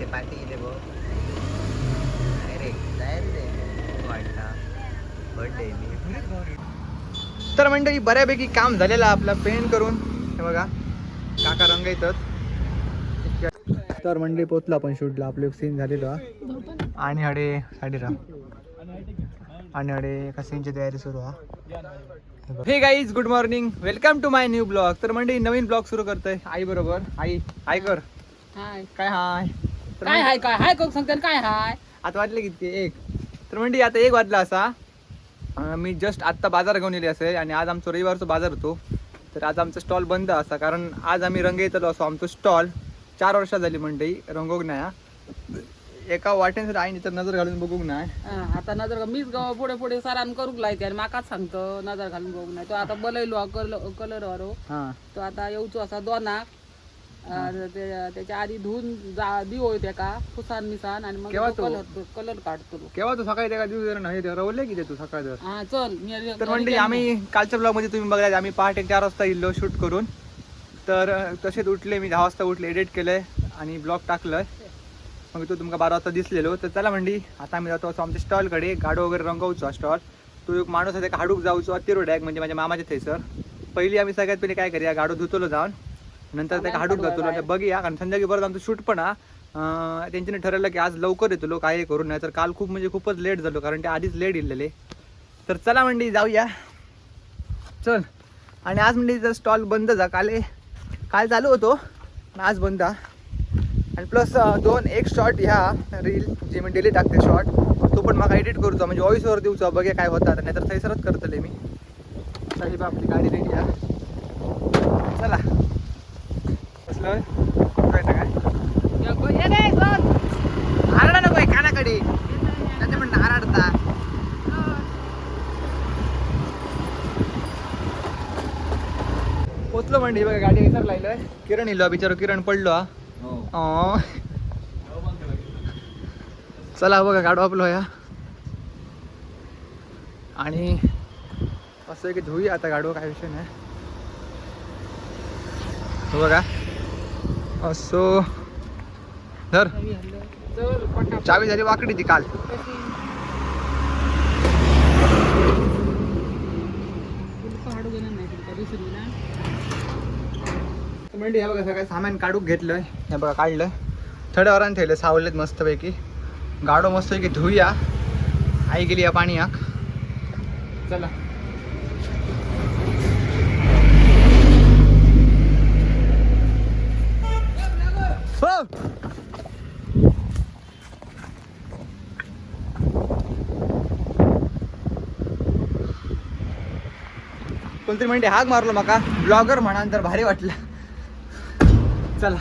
Birthday party इले गो direct वाटता birthday. तर मंडळी बऱ्यापैकी काम झालेलं आपला पेंट करून. हे बघा काका रंग येतात. तर मंडळी पोचलो आपण शूटला. आपलं एक सीन झालेलं आणि हडे साडीरा आणि हडे एका सीनची तयारी सुरू हा. Hey guys good morning, welcome to my new blog. तर मंडळी नवीन ब्लॉग सुरू करतोय आई बरोबर. आई हाय कर. हाय काय हाय काय हाय काय हाय कोण सांगते काय हाय. आता वाजले किती एक. तर मंडळी आता 1 वाजला असा. मी जस्ट आत्ता बाजार घेऊन येले असेल आणि आज आमचा रविवारचा बाजार होतो. तर आज आमचा स्टॉल बंद असा कारण आज आम्ही रंग येतलो असो. आमचं स्टॉल 4 वर्ष झाली मंडळी रंगोग नाही. एका वाटेन आईने तर नजर घालून बघूक नाही. आता नजर मीच पुढे पुढे सरान करूक लायते आणि माकाच सांगतो नजर घालून बघू नाही. तो आता बलयलो कलर वारो तो आता येऊचो असा दोनाक. त्याच्या आधी धुवून दिवो त्याका पुसान मिसान आणि मग कलर काढतो. केव्हा तू सकाळी त्या दिवस नाही रवले की तू सकाळी तर. हा चल मी तर म्हणजे आम्ही कालच्या ब्लॉग मध्ये तुम्ही बघायला आम्ही पहाटे 4 वाजता इल्लो शूट करून. तर तसेच उठले मी 10 वाजता उठले, एडिट केलंय आणि ब्लॉग टाकलंय. मग तो तुमका 12 वाजता दिसलेलो. तर चला मंडी आता आम्ही जातो असं आमच्या स्टॉलकडे. गाडो वगैरे रंगवचो स्टॉल. तो एक माणूस आहे हाडूक जाऊचो तिरोड्याक म्हणजे माझ्या मामाचे थंयसर. पहिली आम्ही सगळ्यात पहिले काय करूया गाडो धुतलो जाऊन नंतर त्या हाडूक जातो बघूया. कारण संध्याकाळी परत आमचं शूट पण त्यांच्याने ठरवलं की आज लवकर येतो लोक काय करून. नाही तर काल खूप म्हणजे खूपच लेट झालो कारण ते आधीच लेट इलेले. तर चला मंडी जाऊया चल. आणि आज म्हणजे जर स्टॉल बंद जा काल चालू होतो आज बंद. आणि प्लस 2-1 शॉर्ट ह्या रील जे मी डेली टाकते शॉर्ट तो पण मला एडिट करतो म्हणजे व्हॉइसवर देऊचो बघे काय होतात. नाहीतर थैसरच करतले मी. साहेब आपली गाडी रेडी आहे. चला बसलोय काय आरडा नको कानाकडे त्याच्या म्हणणं आरडता. पोचलो म्हणजे बघा गाडी विसर लायलोय. किरण इलो बिचारो किरण पडलो हा. चला बघा गाडो आपलो या आणि असं की धुई आता गाडो काय विषय नाही. बघा असो धर चावी झाली वाकडी ती काल. म्हणजे हे बघा सगळं सामान काढून घेतलंय. हे बघा काढलं थोड्या वरान ठेवलं सावलेत मस्तपैकी. गाडो मस्तपैकी धुईया. आई गेली या पाणी आक. चला हो कोणतरी म्हणजे हाक मारलो मका ब्लॉगर म्हणा तर भारी वाटलं. चला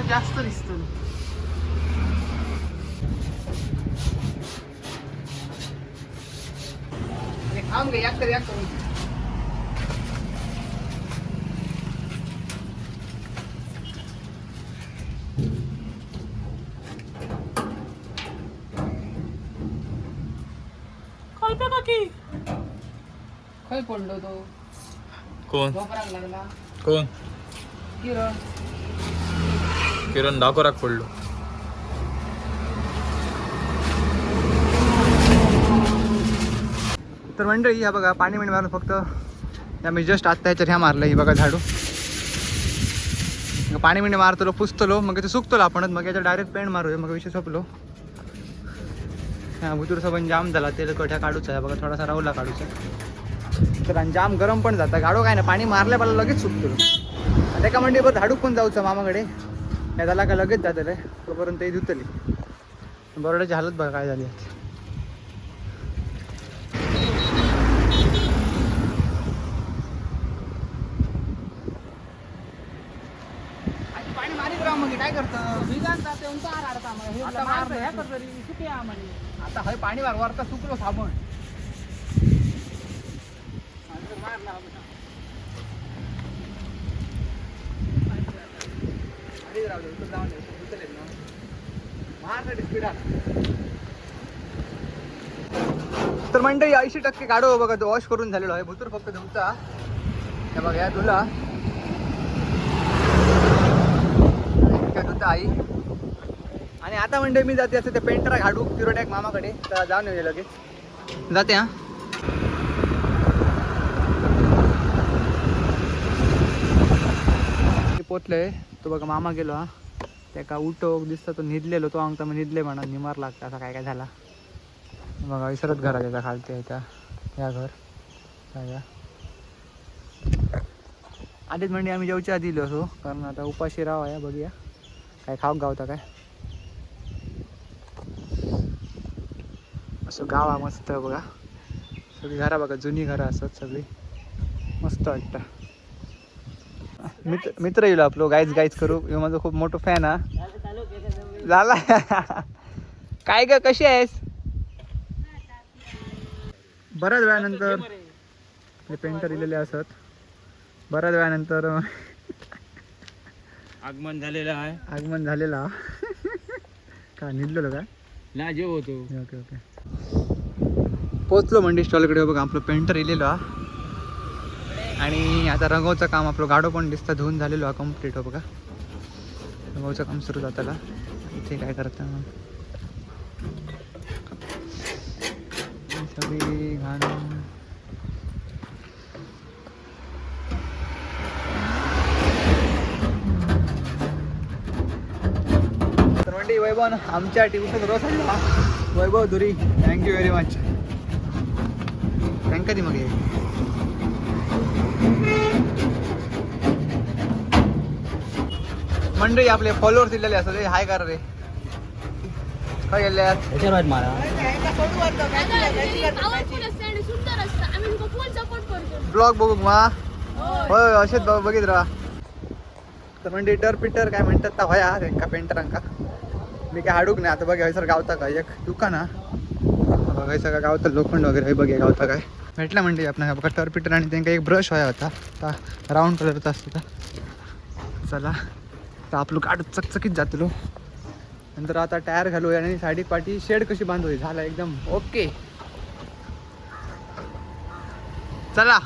जास्त दिसतो. थांब गे याक तर खय पडलो तो कोण झोपराक लागला. कोण किरण किरण डाकोराक पडलो. तर मंडळी ह्या बघा पाणी मिळून मारून फक्त मी जस्ट आत्ता ह्याच्यात ह्या मारलं. ही बघा झाडू पाणी मिळून मारतलो पुसतलो मग ते सुकतलो आपणच. मग याच्या डायरेक्ट पेंट मारूया मग विषय संपलो. हा भुतूरचा पण जाम झाला. तेल कठ्या काढूचा आहे बघा थोडासा राहुला काढूचा. तर आणि जाम गरम पण जाता गाडो काय ना पाणी मारल्या मला लगेच सुकतो. एका मंडी बरं झाडूक पण जाऊचं मामाकडे. या झाला का लगेच जातं रे तोपर्यंत ते धुतली. बरोडाची हालत बघा काय झाली. पाणी मारीत राहा मग काय करतं आता हय पाणी वरता सुकलो साबण. मंडळी 80% गाडो बघा वॉश करून झालेलो आहे. भुतूर फक्त धुवता. हे बघा या धुला धुता आई. आणि आता म्हणजे मी जाते असं ते पेंटर घाडू क्युरोटॅक मामाकडे. तर जाऊन येऊ लगेच जाते. हा पोचलोय. तो बघा मामा गेलो. हा त्या उठो दिसतो तो निधलेलो. तो अंगता मग निधले म्हणा निमार लागता असा काय काय झाला बघा. विसरत घरा त्याचा खालते त्या या घर काय आधीच म्हणजे आम्ही जेवच्या आधी असो कारण आता उपाशी राव आहे. बघूया काय खाऊ गावता काय. असं गाव आहे मस्त बघा. सगळी घरा बघा जुनी घरं असतात सगळी मस्त वाटतं. मित्र येईल आपलं गाईच करू. हे माझं खूप मोठं फॅन हा झाला. काय ग कशी आहेस. बऱ्याच वेळानंतर हे पेंटर इलेले असत. बऱ्याच वेळानंतर आगमन झालेलं आहे. आगमन झालेला का निघलो का ना जेव होतो. ओके ओके पोचलो मंडी स्टॉलकडे. बघा आपलं पेंटर इलेलो हा. आणि आता रंगवचं काम आपलं गाडो पण दिसतं धुवून झालेलो हा कम्प्लीट. हो बघा रंगवचं काम सुरू जाताला. इथे काय करता सगळी घालून तर म्हणजे वैभव आमच्या टीव्हीचा रोज आणला. वैभव धुरी थँक्यू व्हेरी मच. थँक दी मग मंडळी आपले फॉलोअर्स दिलेले असतात. हाय कर रे काय गेले ब्लॉग बघू मा होय असेच बघित राहा. तर म्हणजे पिटर काय म्हणतात ता होया त्यांका पेंटरांका. मी काय हाडूक नाही आता. बघा सर गावता का एक दुकान हा बघाय सगळं गावता लोखंड वगैरे बघे गावता काय भेटला म्हणजे आपण बघा टर्पिटर. आणि त्यांना एक ब्रश व्हाया होता राऊंड कलरचा असतो. चला तर आपलं गाड चकचकीत जातलो. नंतर आता टायर घालूया आणि साडी पाठी शेड कशी बांधूया झाला एकदम ओके. चला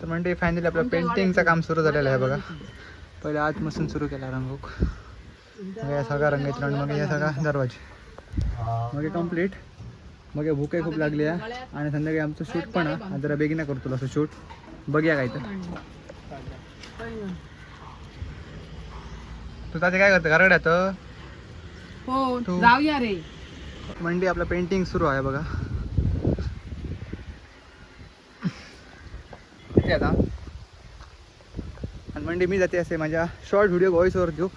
तर म्हणजे फायनली आपलं पेंटिंगचं काम सुरू झालेलं आहे बघा. पहिले आतपासून सुरू केला रंगूक. मग या सगळा रंग घेतला आणि मग या सगळा दरवाजे मग कम्प्लीट. मग भूक खूप लागली आहे. आणि संध्याकाळी आमचं शूट पण आहे. जरा बेगिना करतो असं शूट बघूया काय तर. तू त्याचे काय करतं घराड्यात हो जाऊया रे. मंडी आपलं पेंटिंग सुरू आहे बघा. आता आणि मंडी मी जाते असे माझ्या शॉर्ट व्हिडिओ व्हॉइसवर देऊ.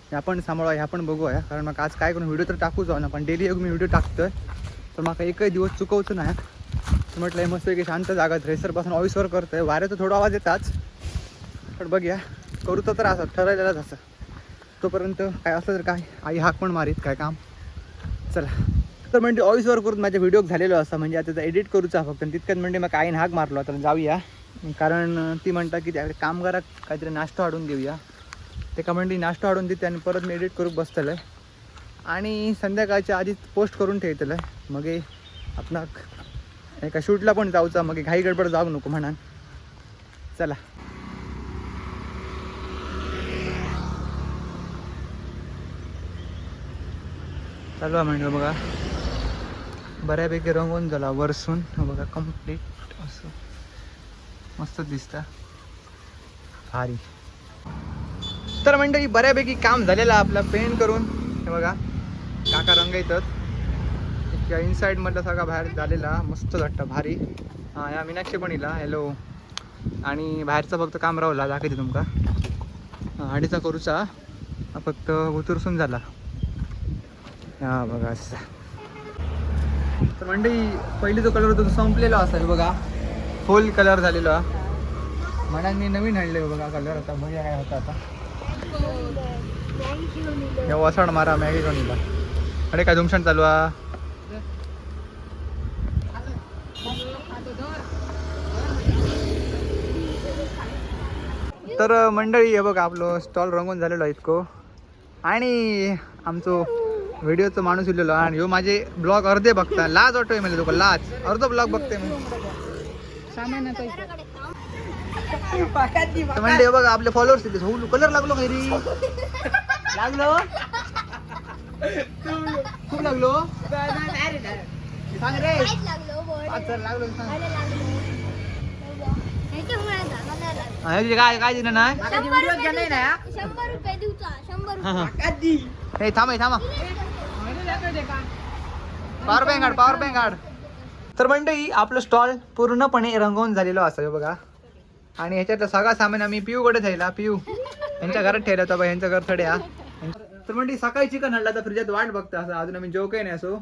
ह्या पण सांभाळा ह्या पण बघूया. कारण मग आज काय करून व्हिडिओ तर टाकूच ना. पण डेली एक मी व्हिडिओ टाकतोय तर मग एकही दिवस चुकवचं नाही. म्हटलं मस्त की शांत जागात रेसरपासून व्हॉइसवर करतोय. वाऱ्याचा थोडा आवाज येताच पण बघूया करू तर असं ठरवलेलंच असं. तोपर्यंत काय असलं तर काय आई हाक पण मारीत काय काम. चला तर म्हणजे व्हॉइसवर करून माझ्या व्हिडिओ झालेलो असं म्हणजे आता त्याचा एडिट करूचा फक्त. तितक्यात म्हणजे मग आईने हाक मारलो तर जाऊया. कारण ती म्हणतात की त्याकडे कामगारात काहीतरी नाश्ता वाढून देऊया. ते का म्हणजे नाश्ता वाढून देते आणि परत मी एडिट करून बसतलं आहे. आणि संध्याकाळच्या आधीच पोस्ट करून ठेवतलं आहे. मग आपण एका शूटला पण जाऊचा. मग घाई गडबड जाऊ नको म्हणा. चला चालू आहे म्हणजे बघा बऱ्यापैकी रंगवून झाला वरसून बघा कम्प्लीट असं मस्त दिसतं भारी. तर मंडळी बऱ्यापैकी काम झालेलं आपलं पेंट करून. हे बघा काका रंग येतात. इनसाईड मधला सगळा बाहेर झालेला मस्त वाटतं भारी. हां या मीनाक्षी पण इला हॅलो. आणि बाहेरचं फक्त काम राहिला दाखवते तुमका. अडीचा करूचा फक्त उतरसून झाला. हा बघा असं. तर मंडळी पहिली जो कलर होता तो संपलेला असा बघा फुल कलर झालेला. म्हणून मी नवीन आणले बघा कलर. आता बघूया काय होता आता. वसाड मारा मॅगी घेऊन दिला. अरे काय तुमशन चालू आहे. तर मंडळी हे बघा आपलं स्टॉल रंगून झालेलं आहे इतकं. आणि आमचो व्हिडिओचं माणूस इलेलो आणि ह्यो माझे ब्लॉग अर्धे बघता लाज वाटतोय मला तुका लाज अर्ध ब्लॉग बघते मी म्हणजे बघा आपले फॉलोअर्स तिथे हो कलर लागलो काही रे लागलो खूप लागलो सांग रे लागलो काय काय दिलं नाही 100 रुपये दिवचा 100 हे थांबा पॉवर बँक काढ तर मंडळी आपलं स्टॉल पूर्णपणे रंगवून झालेलं असावं बघा आणि ह्याच्यातलं सगळं सामान आम्ही पिऊकडे ठेवला पिऊ यांच्या घरात ठेवला होता यांचं घर थोडे हा तर मंडळी सकाळी चिकन आणला तर फ्रीजात वाट बघता असं अजून आम्ही जेव काही नाही असो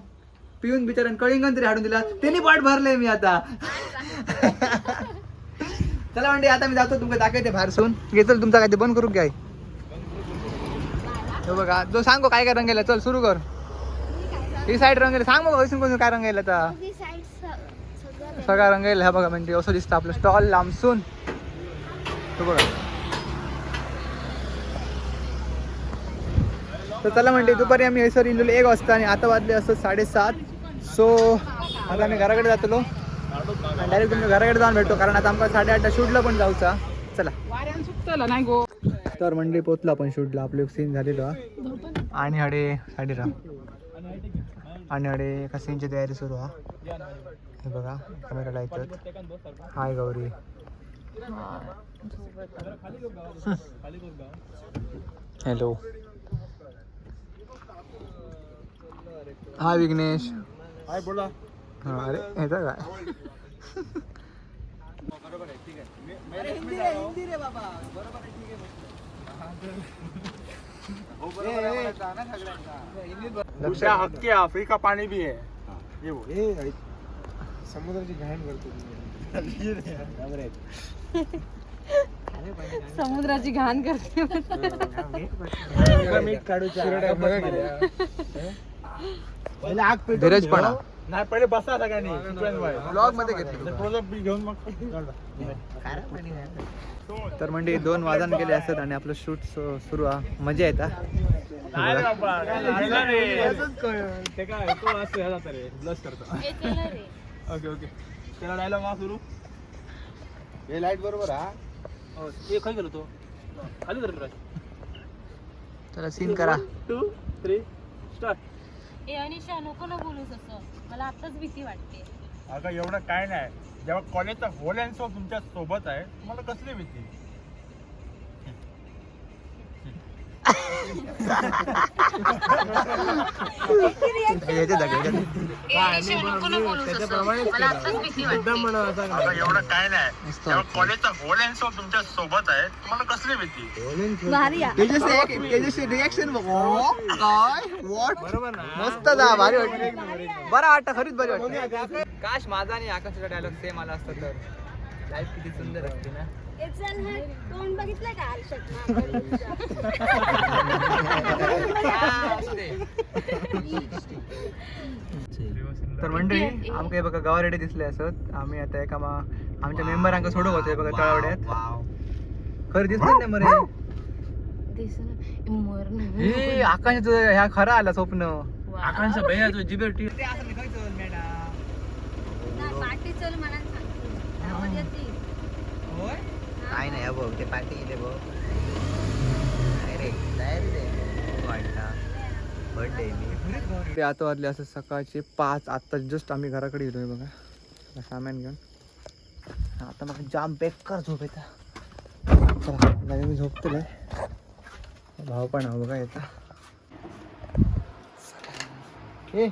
पिऊन बिचारान कळिंगण तरी हाडून दिला त्यांनी पाठ भरले मी आता चला मंडळी आता मी जातो तुमका दाखवते बाहेरसून घेतलं तुमचा काय ते बंद करू काय हो बघा जो सांगो काय काय रंगेला चल सुरू कर ही साईड रंगेला सांग बघा वैसून कोण काय रंगेला आता सगळा रंगेला ह्या बघा म्हणजे असं दिसतं आपलं स्टॉल लांबसून तो बघा तर चला म्हणते दुपारी आम्ही हैसर इलेलो 1 वाजता आणि आता वाजले असं 7:30 सो आता आम्ही घराकडे जातलो डायरेक्ट तुम्ही घराकडे जाऊन भेटतो कारण आता आमका 8:30 शूटला पण जाऊचा चला नाही गो तर मंडळी पोचलो आपण शूटला आपलं सीन झालेलो आणि हडे साडीरा आणि हडे एका सीनची तयारी सुरू हा हे बघा कॅमेराला येतात हाय गौरी हॅलो हाय विघ्नेश हाय बोला हा अरे येतं काय दूसरा हक्के आफ्रिका पाणी भी है ये वो समुद्राची घाण करतो समुद्राची घाण करते मीठ धीरज पण नाही पहिले बसा सगळ्यांनी ब्लॉग मध्ये घेतलं प्रोजेक्ट बी घेऊन मग तर म्हणजे 2 वाजन गेले असतात आणि आपलं शूट सुरू आहे मजा येता ते काय तो असं ह्या जातं रे ब्लश करतो ओके ओके त्याला डायलॉग हा सुरू हे लाईट बरोबर हा हे खाली गेलो तो खाली कर चला सीन करा 2 3 स्टार्ट ए अनिशा नको ना बोलूस असं मला आताच भीती वाटते अगं एवढं काय नाही जेव्हा कॉलेजचा होल अँड सोल तुमच्या सोबत आहे तुम्हाला कसली भीती एवढं काय नाही जेव्हा कॉलेजचा होल अँड सोल तुमच्या सोबत आहे तुम्हाला कसली भीती रिएक्शन मस्त जा भारी वाटली बरं वाटतं खरीच बरी वाटतं काश माझा आणि आकाशाचा डायलॉग सेम आला असता तर लाईफ किती सुंदर असते ना तोंड बघितलं का आरशात तर मंडळी आमका बघा गावा रेडी दिसले असत आम्ही आता एका आमच्या मेंबरांका सोडू होतोय बघा तळवड्यात खरं दिसत नाही मरे हे आकाश ह्या खरा आला स्वप्न आकांक्षा भैया जो जिबेटी पाठी चल मला काय नाही भाऊ ते पार्टी इथे भाऊ ते आता वाजले असं सकाळचे 5 आता जस्ट आम्ही घराकडे गेलोय बघा सामान घेऊन आता मग जाम बेकार झोप येता चला मी झोपतोय भाव पण हा बघा येता ए